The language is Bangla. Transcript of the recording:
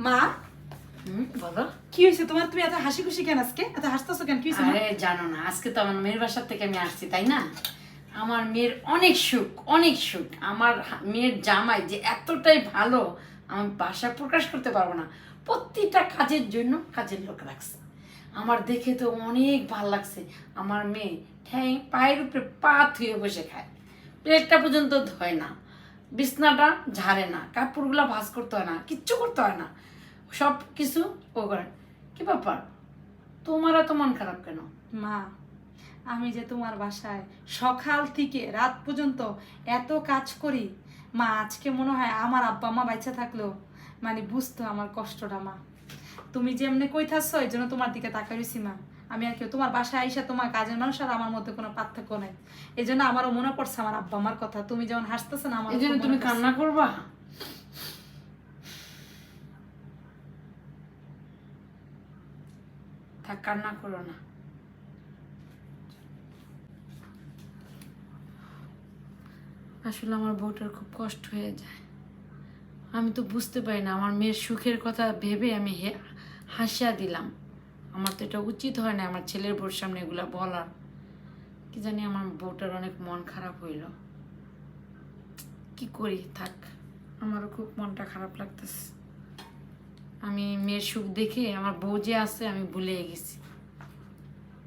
মা বলো। কি হয়েছে তোমার? তুমি এত হাসি খুশি কেন আজকে? এত হাসতেছো কেন? কি হয়েছে? আরে জানো না, আজকে তো আমার মেয়ের বাসার থেকে আমি আসছি, তাই না? আমার মেয়ের অনেক সুখ, অনেক সুখ। আমার মেয়ের জামাই যে এতটাই ভালো, আমি ভাষায় প্রকাশ করতে পারবো না। প্রতিটা কাজের জন্য কাজের লোক রাখছে। আমার দেখে তো অনেক ভালো লাগছে। আমার মেয়ে ঠ্যাং পায়ের উপরে পা থুয়ে বসে খায়, প্লেটটা পর্যন্ত ধোয় না, বিছনাটা ঝাড়ে না, কাপড়গুলো ভাঁজ করতে হয় না, কিচ্ছু করতে হয় না, সব কিছু ও করে। কি ব্যাপার, তোমার এত মন খারাপ কেন? মা, আমি যে তোমার বাসায় সকাল থেকে রাত পর্যন্ত এত কাজ করি, মা আজকে মনে হয় আমার আব্বা মা বাচ্চা থাকলেও মানে বুঝতো আমার কষ্টটা। মা তুমি যে এমনি কইতাছো এই জন্য তোমার দিকে তাকাই রইছি। মা আমি আর কেউ তোমার বাসায় আইসা তোমার কাজের মানুষ আর আমার মধ্যে কোনো পার্থক্য নেই। এই জন্য আমারও মনে পড়ছে আমার আব্বা আমার কথা। তুমি যেমন হাসতেছো না, আমার এই জন্য তুমি কান্না করবা? থাক, কান্না করো না। আসলে আমার বউটার খুব কষ্ট হয়ে যায়। আমি তো বুঝতে পারি না, আমার মেয়ের সুখের কথা ভেবে আমি হাসিয়া দিলাম। আমার তো এটা উচিত হয় না আমার ছেলের বউর সামনে এগুলা বলার। কি জানি আমার বউটার অনেক মন খারাপ হইল। কি করি, থাক। আমারও খুব মনটা খারাপ লাগতেছে। আমি মেয়ের সুখ দেখে আমার বউ যে আছে আমি ভুলে গেছি।